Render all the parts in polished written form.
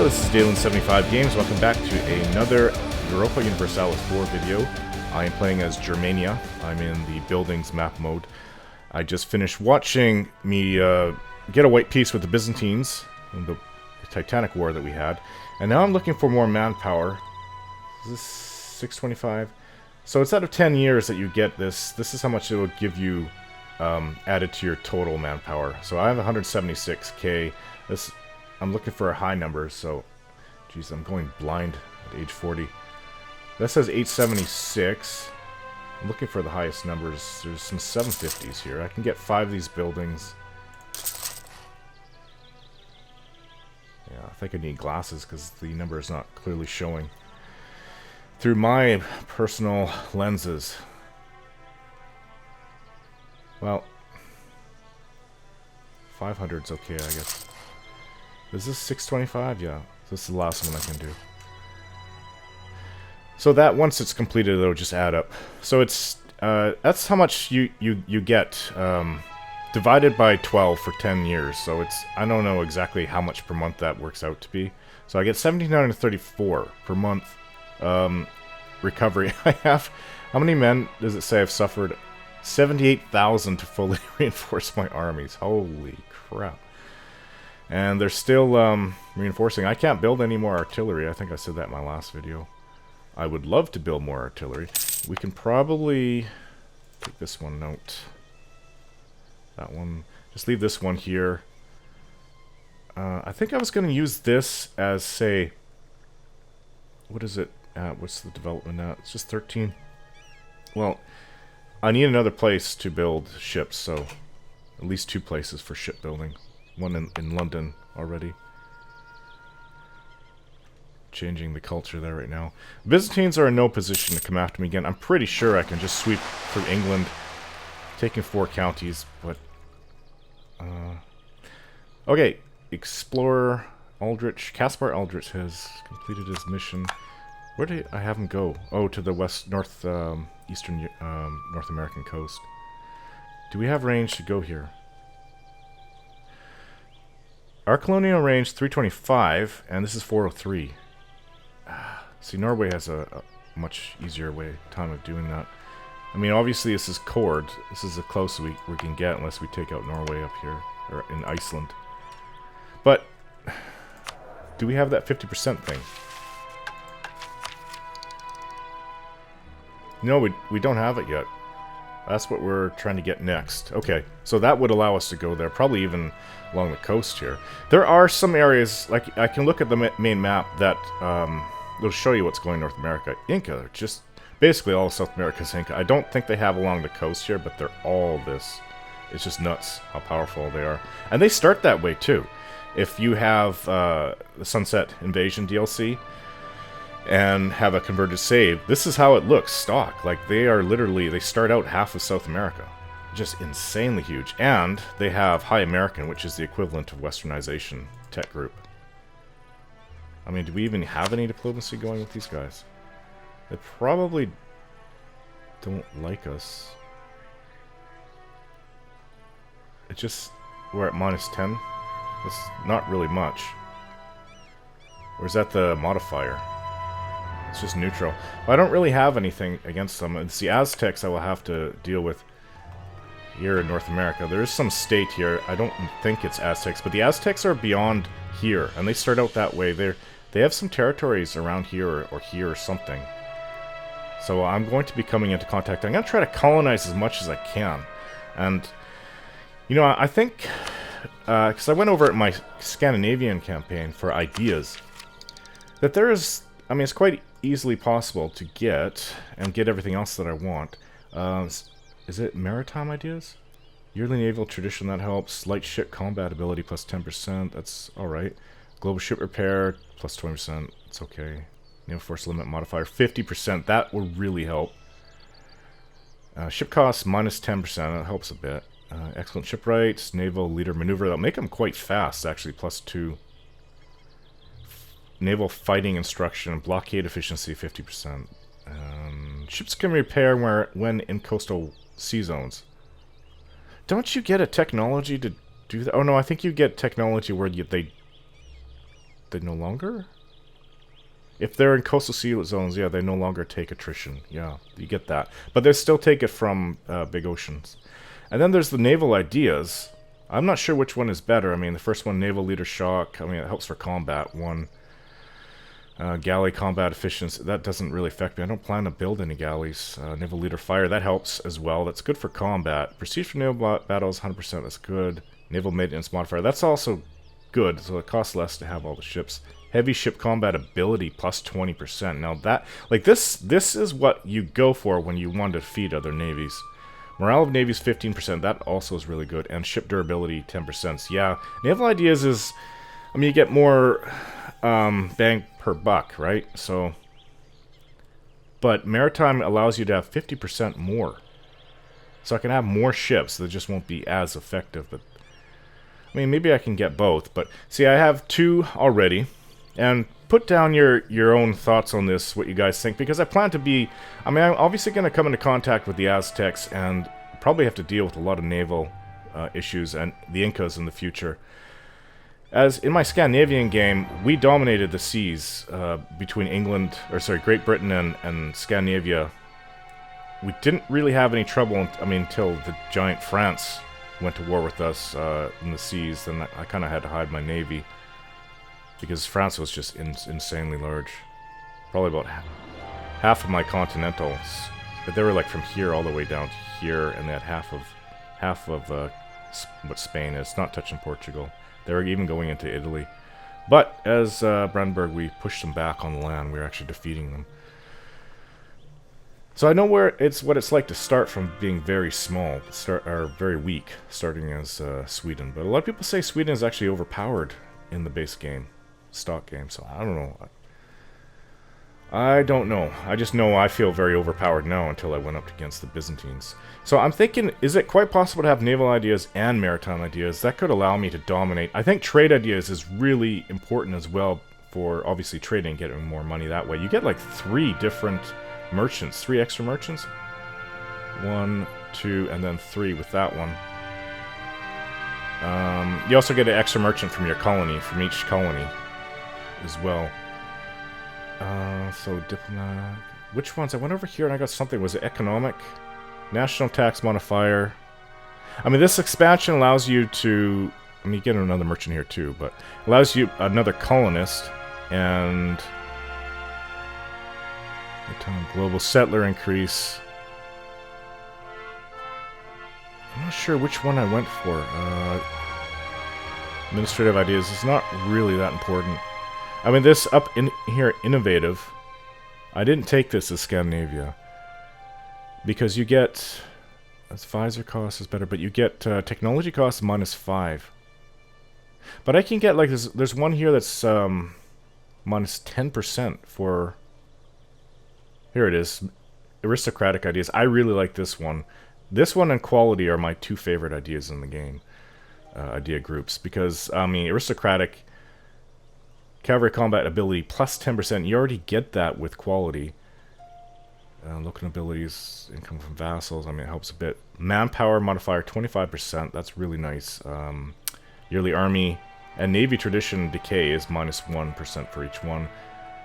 Hello, this is Dalen75 Games. Welcome back to another Europa Universalis 4 video. I am playing as Germania. I'm in the buildings map mode. I just finished watching me get a white peace with the Byzantines in the Titanic War that we had. And now I'm looking for more manpower. Is this 625? So it's out of 10 years that you get this. This is how much it would give you added to your total manpower. So I have 176k. I'm looking for a high number, so... Geez, I'm going blind at age 40. That says 876. I'm looking for the highest numbers. There's some 750s here. I can get 5 of these buildings. Yeah, I think I need glasses because the number is not clearly showing through my personal lenses. Well, 500's okay, I guess. Is this 625? Yeah, this is the last one I can do. So that once it's completed, it'll just add up. So it's that's how much you get divided by 12 for 10 years. So it's, I don't know exactly how much per month that works out to be. So I get 1,734 per month recovery. I have, how many men does it say I've suffered? 78,000 to fully reinforce my armies. Holy crap. And they're still reinforcing. I can't build any more artillery. I think I said that in my last video. I would love to build more artillery. We can probably take this one out. That one. Just leave this one here. I think I was going to use this as, say... What is it at? What's the development at? It's just 13. Well, I need another place to build ships, so... At least 2 places for shipbuilding. One in London already. Changing the culture there right now. Byzantines are in no position to come after me again. I'm pretty sure I can just sweep through England, taking 4 counties, but... Okay, Explorer Aldrich. Caspar Aldrich has completed his mission. Where did I have him go? Oh, to the eastern North American coast. Do we have range to go here? Our colonial range 325, and this is 403. See, Norway has a much easier time of doing that. I mean, obviously this is Cord. This is the closest we can get unless we take out Norway up here, or in Iceland. But, do we have that 50% thing? No, we don't have it yet. That's what we're trying to get next. Okay, so that would allow us to go there, probably even along the coast here. There are some areas, like I can look at the main map that will show you what's going North America. Inca, just basically all of South America's Inca. I don't think they have along the coast here, but they're all this. It's just nuts how powerful they are. And they start that way too. If you have the Sunset Invasion DLC, and have a converted save, this is how it looks stock. Like, they are literally, they start out half of South America. Just insanely huge. And they have High American, which is the equivalent of Westernization tech group. I mean, do we even have any diplomacy going with these guys? They probably don't like us. It just, we're at -10. That's not really much. Or is that the modifier? It's just neutral. Well, I don't really have anything against them. It's the Aztecs I will have to deal with here in North America. There is some state here. I don't think it's Aztecs, but the Aztecs are beyond here, and they start out that way. They have some territories around here or here or something. So I'm going to be coming into contact. I'm going to try to colonize as much as I can. And, you know, I think, because I went over at my Scandinavian campaign for ideas, that there is, I mean, it's quite easily possible to get everything else that I want. Is it maritime ideas? Yearly naval tradition, that helps. Light ship combat ability plus 10%, that's alright. Global ship repair plus 20%, it's okay. Naval force limit modifier 50%, that will really help. Ship costs minus 10%, that helps a bit. Excellent shipwrights, naval leader maneuver, that'll make them quite fast actually, plus 2. Naval fighting instruction, blockade efficiency 50%. Ships can repair when in coastal sea zones. Don't you get a technology to do that? Oh no, I think you get technology where they they no longer? If they're in coastal sea zones, yeah, they no longer take attrition. Yeah, you get that. But they still take it from big oceans. And then there's the naval ideas. I'm not sure which one is better. I mean, the first one, naval leader shock. I mean, it helps for combat. One, galley combat efficiency. That doesn't really affect me. I don't plan to build any galleys. Naval leader fire. That helps as well. That's good for combat. Prestige for naval battles, 100%. That's good. Naval maintenance modifier. That's also good. So it costs less to have all the ships. Heavy ship combat ability plus 20%. Now that, like this is what you go for when you want to defeat other navies. Morale of navies 15%. That also is really good. And ship durability 10%. So yeah, naval ideas is, I mean, you get more bang per buck, right? So, but maritime allows you to have 50% more. So I can have more ships that just won't be as effective. But I mean, maybe I can get both. But see, I have 2 already. And put down your own thoughts on this, what you guys think, because I plan to be, I mean, I'm obviously going to come into contact with the Aztecs and probably have to deal with a lot of naval issues and the Incas in the future. As in my Scandinavian game, we dominated the seas between England, or sorry, Great Britain and Scandinavia. We didn't really have any trouble, I mean, until the giant France went to war with us in the seas, then I kind of had to hide my navy. Because France was just insanely large. Probably about half of my continentals. But they were like from here all the way down to here, and they had half of what Spain is, not touching Portugal. They were even going into Italy. But as Brandenburg, we pushed them back on the land. We were actually defeating them. So I know what it's like to start from being very small, or very weak, starting as Sweden. But a lot of people say Sweden is actually overpowered in the base game. Stock game, so I don't know. I don't know. I just know I feel very overpowered now until I went up against the Byzantines. So I'm thinking, is it quite possible to have naval ideas and maritime ideas? That could allow me to dominate. I think trade ideas is really important as well for obviously trading, getting more money that way. You get like 3 different merchants, 3 extra merchants. 1, 2, and then 3 with that one. You also get an extra merchant from your colony, from each colony as well. So diplomat. Which ones? I went over here and I got something. Was it economic? National tax modifier. I mean, this expansion allows you to. I mean, you get another merchant here too, but allows you another colonist and global settler increase. I'm not sure which one I went for. Administrative ideas is not really that important. I mean, this up in here, innovative. I didn't take this as Scandinavia because you get advisor cost is better, but you get technology cost -5. But I can get like there's one here that's -10% for. Here it is, aristocratic ideas. I really like this one. This one and quality are my 2 favorite ideas in the game. Idea groups, because I mean, aristocratic cavalry combat ability plus 10%. You already get that with quality. Local abilities, income from vassals. I mean, it helps a bit. Manpower modifier 25%. That's really nice. Yearly army and navy tradition decay is -1% for each one.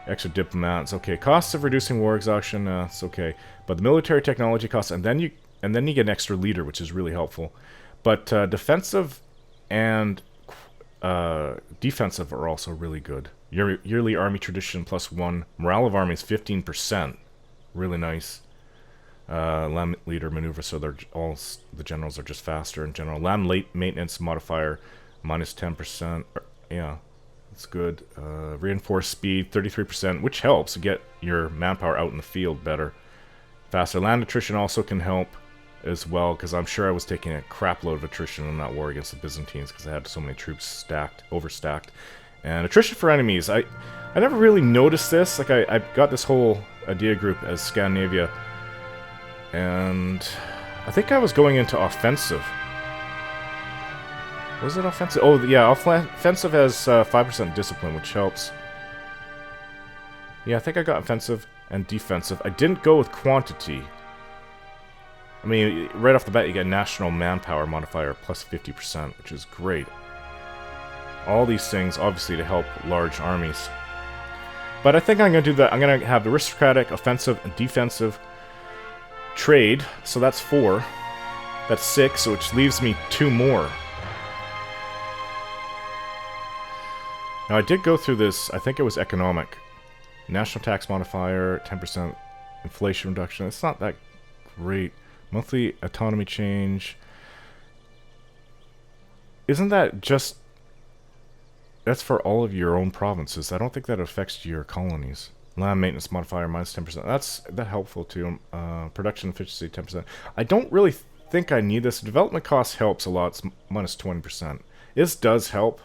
Extra diplomats. Okay, costs of reducing war exhaustion. It's okay, but the military technology costs, and then you get an extra leader, which is really helpful. But defensive and defensive are also really good. Yearly army tradition +1. Morale of army is 15%. Really nice. Land leader maneuver, so the generals are just faster in general. Land late maintenance modifier -10%. Yeah, it's good. Reinforced speed 33%, which helps get your manpower out in the field better. Faster land attrition also can help as well, because I'm sure I was taking a crap load of attrition in that war against the Byzantines because I had so many troops overstacked. And attrition for enemies, I never really noticed this. Like I got this whole idea group as Scandinavia, and I think I was going into offensive. Was it offensive? Oh yeah, offensive has 5% discipline, which helps. Yeah, I think I got offensive and defensive. I didn't go with quantity. I mean, right off the bat, you get national manpower modifier plus 50%, which is great. All these things, obviously, to help large armies. But I think I'm going to do that. I'm going to have aristocratic, offensive, and defensive trade. So that's 4. That's 6, which leaves me 2 more. Now, I did go through this. I think it was economic. National tax modifier, 10% inflation reduction. It's not that great. Monthly autonomy change. Isn't that just... That's for all of your own provinces. I don't think that affects your colonies. Land maintenance modifier, minus 10%. That's helpful too. Production efficiency, 10%. I don't really think I need this. Development cost helps a lot. It's minus 20%. This does help.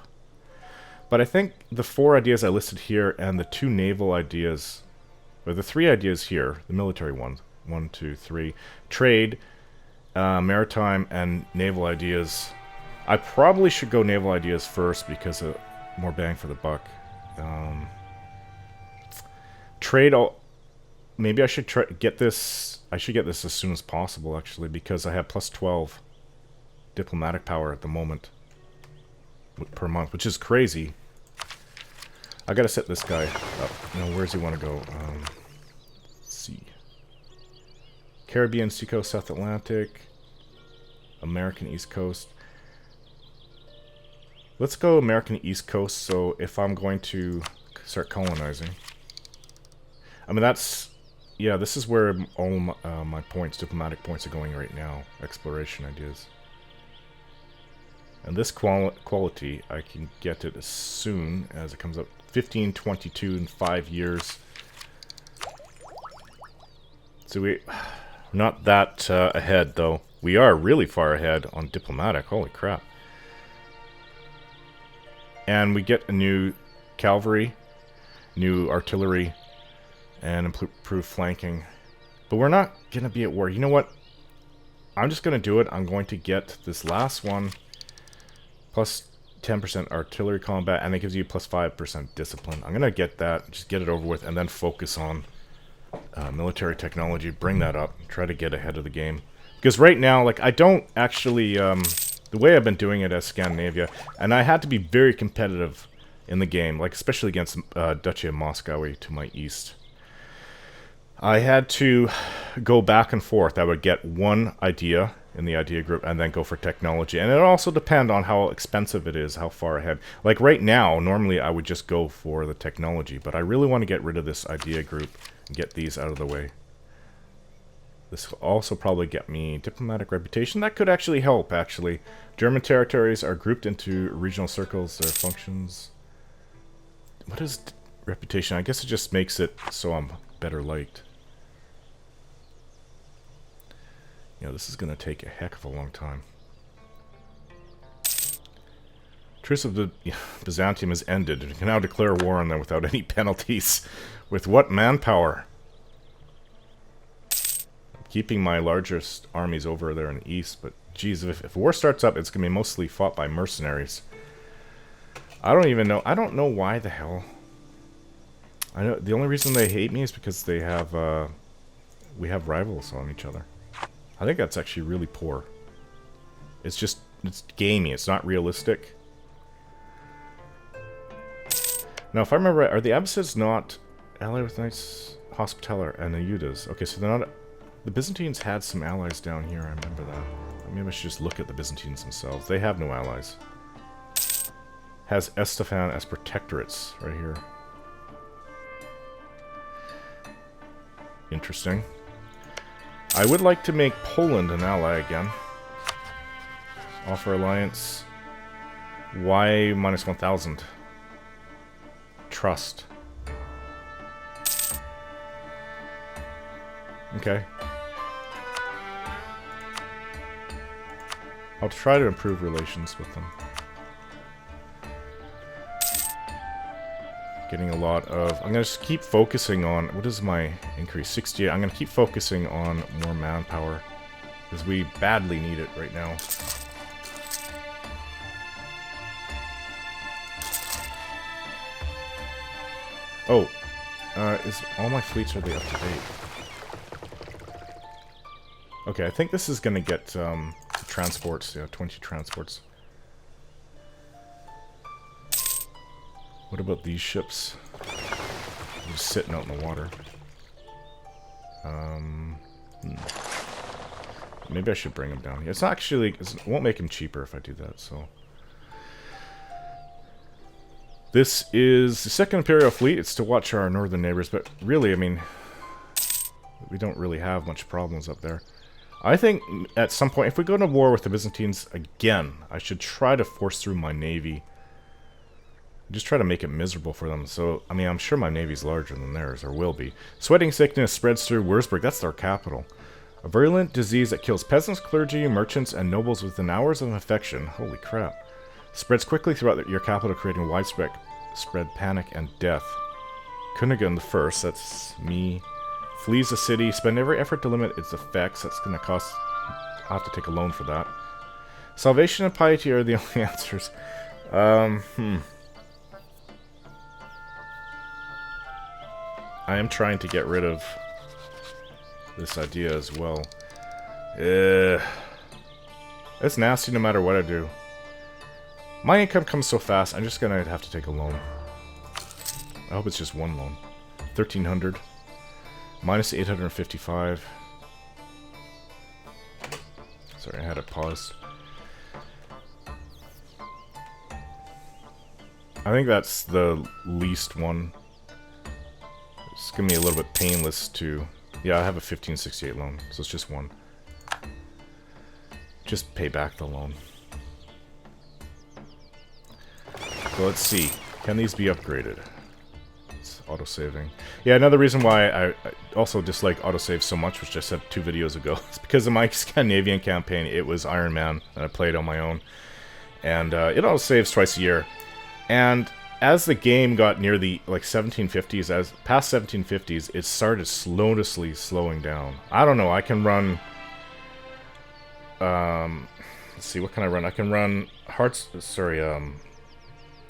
But I think the 4 ideas I listed here and the 2 naval ideas, or the 3 ideas here, the military ones, 1, 2, 3, trade, maritime, and naval ideas. I probably should go naval ideas first because of more bang for the buck. Trade, maybe I should get this. I should get this as soon as possible, actually, because I have plus 12 diplomatic power at the moment per month, which is crazy. I gotta set this guy up. No, where does he want to go? Let's see. Caribbean, Seacoast, South Atlantic, American East Coast. Let's go American East Coast, so if I'm going to start colonizing. I mean, that's... Yeah, this is where all my points, diplomatic points, are going right now. Exploration ideas. And this quality, I can get it as soon as it comes up. 15, 22 in 5 years. So we're not that ahead, though. We are really far ahead on diplomatic. Holy crap. And we get a new cavalry, new artillery, and improved flanking. But we're not going to be at war. You know what? I'm just going to do it. I'm going to get this last one. Plus 10% artillery combat, and it gives you plus 5% discipline. I'm going to get that, just get it over with, and then focus on military technology. Bring that up. Try to get ahead of the game. Because right now, like, I don't actually... the way I've been doing it as Scandinavia, and I had to be very competitive in the game, like especially against Duchy of Moscow to my east. I had to go back and forth. I would get one idea in the idea group and then go for technology. And it also depends on how expensive it is, how far ahead. Like right now, normally I would just go for the technology, but I really want to get rid of this idea group and get these out of the way. This will also probably get me diplomatic reputation. That could actually help, actually. German territories are grouped into regional circles. Their functions... What is reputation? I guess it just makes it so I'm better liked. You know, this is going to take a heck of a long time. Truce of the Byzantium has ended. You can now declare war on them without any penalties. With what manpower? Keeping my largest armies over there in the east, but geez, if war starts up, it's gonna be mostly fought by mercenaries. I don't even know. I don't know why the hell. I know the only reason they hate me is because they have we have rivals on each other. I think that's actually really poor. It's just it's gamey. It's not realistic. Now, if I remember right, are the Abbasids not allied with Knights Hospitaller and the Yudas? Okay, so they're not. The Byzantines had some allies down here, I remember that. Maybe I should just look at the Byzantines themselves. They have no allies. Has Estefan as protectorates right here. Interesting. I would like to make Poland an ally again. Offer alliance. Y minus 1000. Trust. Okay. I'll try to improve relations with them. Getting a lot of... I'm going to just keep focusing on... What is my increase? 68. I'm going to keep focusing on more manpower. Because we badly need it right now. Oh. Is all my fleets, are they up to date? Okay, I think this is going to get... transports, yeah, 20 transports. What about these ships? They're just sitting out in the water. Maybe I should bring them down here. It's not actually... it won't make them cheaper if I do that, so... This is the Second Imperial Fleet. It's to watch our northern neighbors, but really, I mean... we don't really have much problems up there. I think at some point, if we go to war with the Byzantines again, I should try to force through my navy. Just try to make it miserable for them. So, I mean, I'm sure my navy's larger than theirs, or will be. Sweating sickness spreads through Würzburg. That's their capital. A virulent disease that kills peasants, clergy, merchants, and nobles within hours of infection. Holy crap. Spreads quickly throughout your capital, creating widespread panic and death. Kunigan the First, that's me, flees the city. Spend every effort to limit its effects. That's going to cost... I'll have to take a loan for that. Salvation and piety are the only answers. I am trying to get rid of this idea as well. It's nasty no matter what I do. My income comes so fast, I'm just gonna have to take a loan. I hope it's just one loan. 1,300. Minus 855. Sorry, I had it paused. I think that's the least one. It's gonna be a little bit painless to... Yeah, I have a 1568 loan, so it's just one. Just pay back the loan. So let's see. Can these be upgraded? It's autosaving. Yeah, another reason why I also dislike autosave so much, which I said 2 videos ago, is because of my Scandinavian campaign, it was Iron Man, and I played on my own. And it autosaves twice a year. And as the game got near the, like, 1750s, as past 1750s, it started slowing down. I don't know, I can run... let's see, what can I run? I can run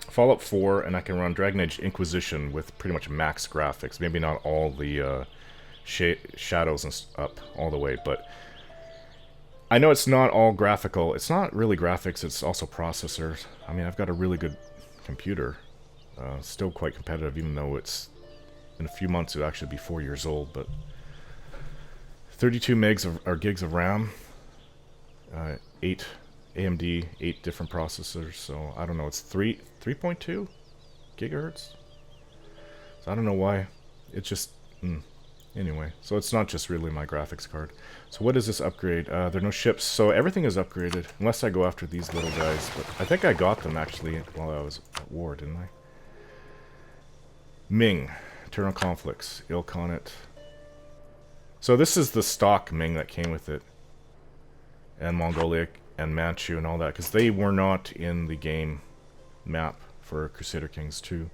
Fallout 4, and I can run Dragon Age Inquisition with pretty much max graphics. Maybe not all the shadows and up all the way, but I know it's not all graphical. It's not really graphics, it's also processors. I mean, I've got a really good computer. Still quite competitive, even though it's in a few months it'll actually be 4 years old, but 32 megs or gigs of RAM, 8 AMD, 8 different processors, so I don't know, it's 3.2 gigahertz? So I don't know why, it just, anyway, so it's not just really my graphics card. So what is this upgrade? There are no ships, so everything is upgraded, unless I go after these little guys, but I think I got them actually while I was at war, didn't I? Ming, internal conflicts, Ilkhanate. So this is the stock Ming that came with it, and Mongolia and Manchu and all that, because they were not in the game map for Crusader Kings 2.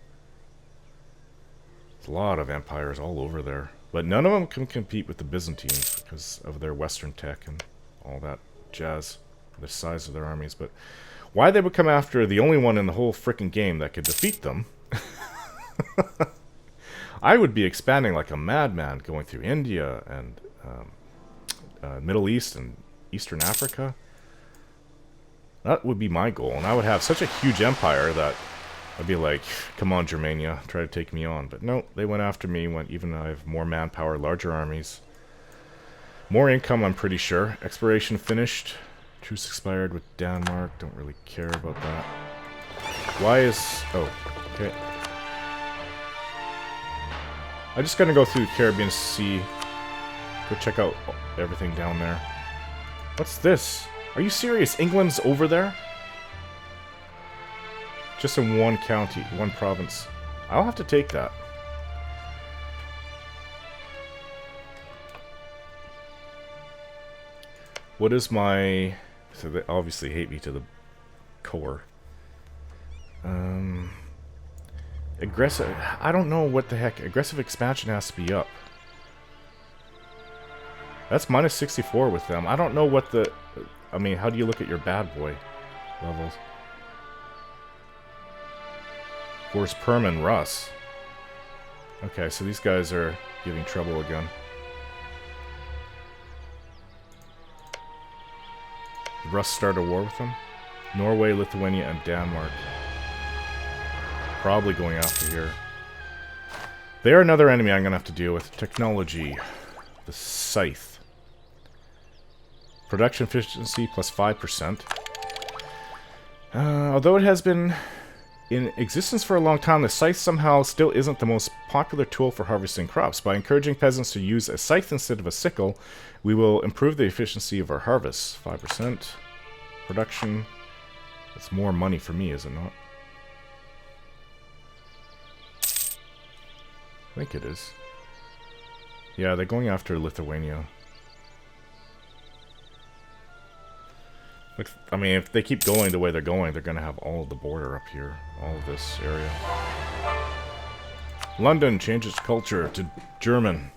There's a lot of empires all over there, but none of them can compete with the Byzantines because of their Western tech and all that jazz, the size of their armies. But why they would come after the only one in the whole frickin' game that could defeat them? I would be expanding like a madman, going through India and Middle East and Eastern Africa. That would be my goal, and I would have such a huge empire that I'd be like, come on, Germania, try to take me on. But no, they went after me, even though I have more manpower, larger armies. More income, I'm pretty sure. Exploration finished. Truce expired with Denmark. Don't really care about that. Why is... Oh, okay. I'm just gonna go through the Caribbean Sea. Go check out everything down there. What's this? Are you serious? England's over there? Just in one county, one province. I'll have to take that. What is my... So they obviously hate me to the core. Aggressive... I don't know what the heck. Aggressive expansion has to be up. That's minus 64 with them. I don't know what the... I mean, how do you look at your bad boy levels? Force Perm and Russ. Okay, so these guys are giving trouble again. Did Russ start a war with them? Norway, Lithuania, and Denmark. probably going after here. They're another enemy I'm going to have to deal with. Technology. The Scythe. Production efficiency plus 5%. Although it has been in existence for a long time, the scythe somehow still isn't the most popular tool for harvesting crops. By encouraging peasants to use a scythe instead of a sickle, we will improve the efficiency of our harvests. 5%. Production. That's more money for me, is it not? I think it is. Yeah, they're going after Lithuania. I mean, if they keep going the way they're going to have all of the border up here. All of this area. London changes culture to German.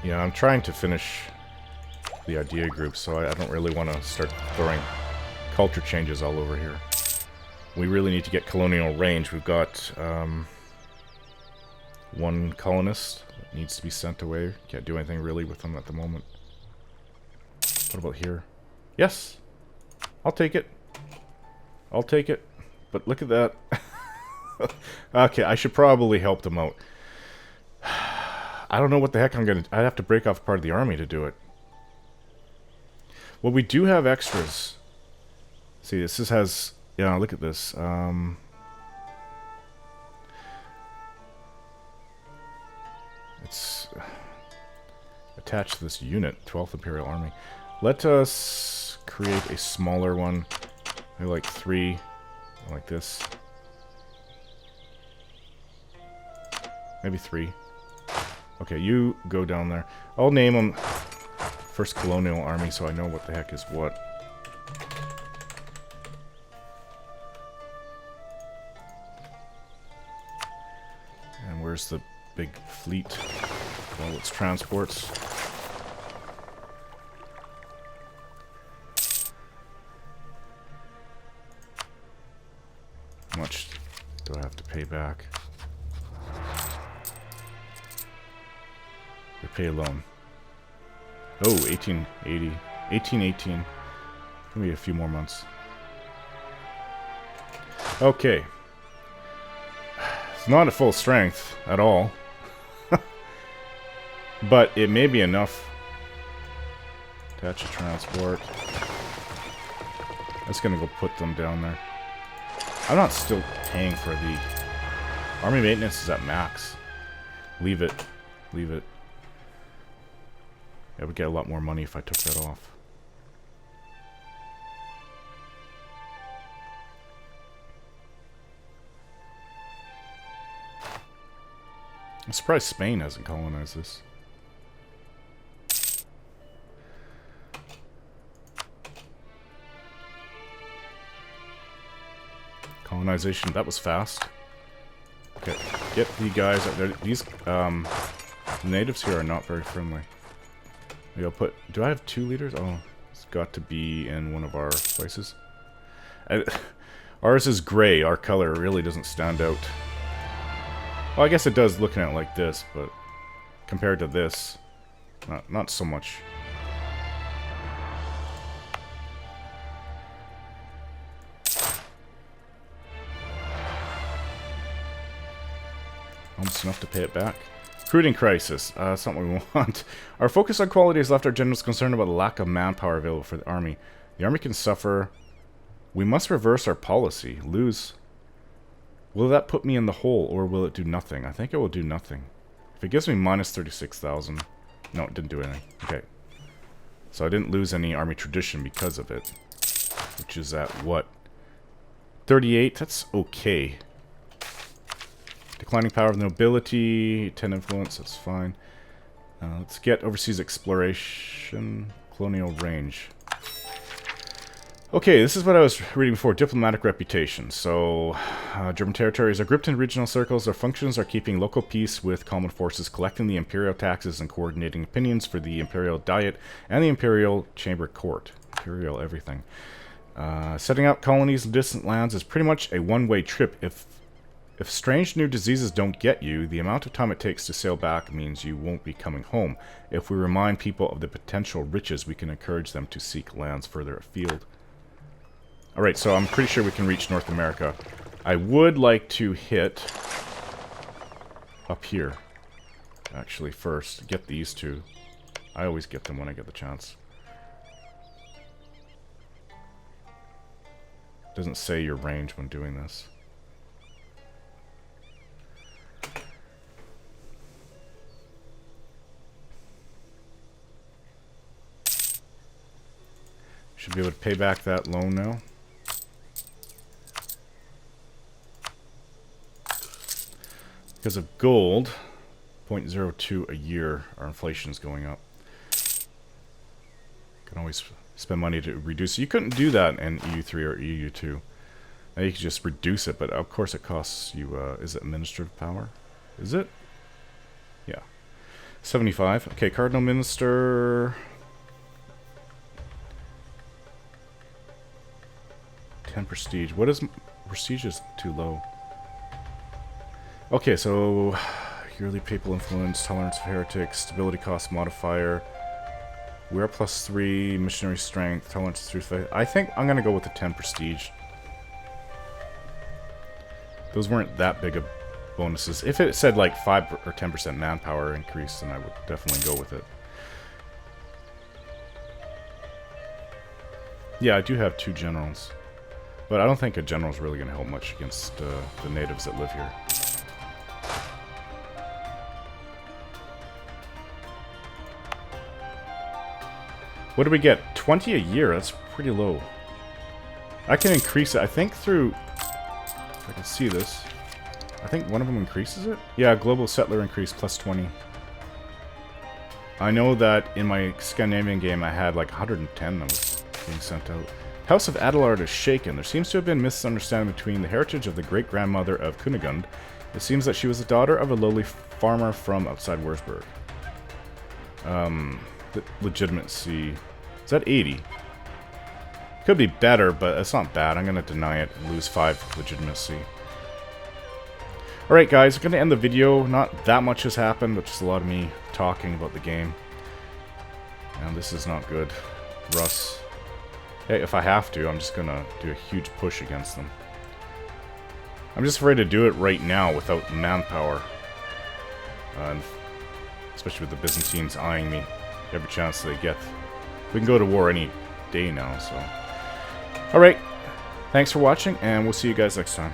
Yeah, I'm trying to finish the idea group, so I don't really want to start throwing culture changes all over here. We really need to get colonial range. We've got one colonist that needs to be sent away. Can't do anything really with them at the moment. What about here? Yes! I'll take it. I'll take it. But look at that. Okay, I should probably help them out. I don't know what the heck I'm gonna... I'd have to break off part of the army to do it. Well, we do have extras. See, this has... Yeah, look at this. It's attached to this unit, 12th Imperial Army. Let us create a smaller one. Maybe like 3, like this. Maybe 3. Okay, you go down there. I'll name them First Colonial Army so I know what the heck is what. And where's the big fleet? Well, it's transports. How much do I have to pay back? We pay a loan. Oh, 1880. 1818. Maybe a few more months. Okay. It's not at full strength at all. But it may be enough. Attach a transport. That's gonna go put them down there. I'm not still paying for the... Army maintenance is at max. Leave it. Leave it. I would get a lot more money if I took that off. I'm surprised Spain hasn't colonized this. Colonization, that was fast. Okay, get the guys up there. These natives here are not very friendly. Maybe I'll put... Do I have 2 leaders? Oh, it's got to be in one of our places. Ours is gray. Our color really doesn't stand out. Well, I guess it does looking at it like this, but compared to this, not so much. Almost enough to pay it back. Recruiting crisis. Something we want. Our focus on quality has left our generals concerned about the lack of manpower available for the army. The army can suffer. We must reverse our policy. Lose. Will that put me in the hole, or will it do nothing? I think it will do nothing. If it gives me minus 36,000... No, it didn't do anything. Okay. So I didn't lose any army tradition because of it. Which is at what? 38? That's okay. Declining power of nobility, 10 influence, that's fine. Let's get overseas exploration, colonial range. Okay, this is what I was reading before, diplomatic reputation. So, German territories are grouped in regional circles. Their functions are keeping local peace with common forces, collecting the imperial taxes, and coordinating opinions for the imperial diet and the imperial chamber court. Imperial everything. Setting up colonies in distant lands is pretty much a one-way trip. If strange new diseases don't get you, the amount of time it takes to sail back means you won't be coming home. If we remind people of the potential riches, we can encourage them to seek lands further afield. Alright, so I'm pretty sure we can reach North America. I would like to hit up here, actually, first. Get these two. I always get them when I get the chance. Doesn't say your range when doing this. Should be able to pay back that loan now. Because of gold, 0.02 a year, our inflation is going up. Can always spend money to reduce it. You couldn't do that in EU3 or EU2. Now you can just reduce it, but of course it costs you, is it administrative power? Is it? Yeah. 75. Okay, Cardinal Minister. 10 prestige. What is prestige is too low. Okay, so yearly papal influence, tolerance of heretics, stability cost modifier. We are +3, missionary strength, tolerance through faith. I think I'm gonna go with the 10 prestige. Those weren't that big of bonuses. If it said like 5 or 10% manpower increase, then I would definitely go with it. Yeah, I do have 2 generals. But I don't think a general's really going to help much against the natives that live here. What do we get? 20 a year? That's pretty low. I can increase it, I think, through... If I can see this. I think one of them increases it? Yeah, global settler increase +20. I know that in my Scandinavian game I had like 110 that was being sent out. House of Adelard is shaken. There seems to have been misunderstanding between the heritage of the great-grandmother of Kunigund. It seems that she was the daughter of a lowly farmer from outside Wurzburg. The legitimacy... Is that 80? Could be better, but it's not bad. I'm going to deny it and lose 5 legitimacy. Alright guys, I'm going to end the video. Not that much has happened, but just a lot of me talking about the game. And this is not good. Russ. Hey, if I have to, I'm just going to do a huge push against them. I'm just afraid to do it right now without manpower. And especially with the Byzantines eyeing me every chance they get. We can go to war any day now, so... Alright, thanks for watching, and we'll see you guys next time.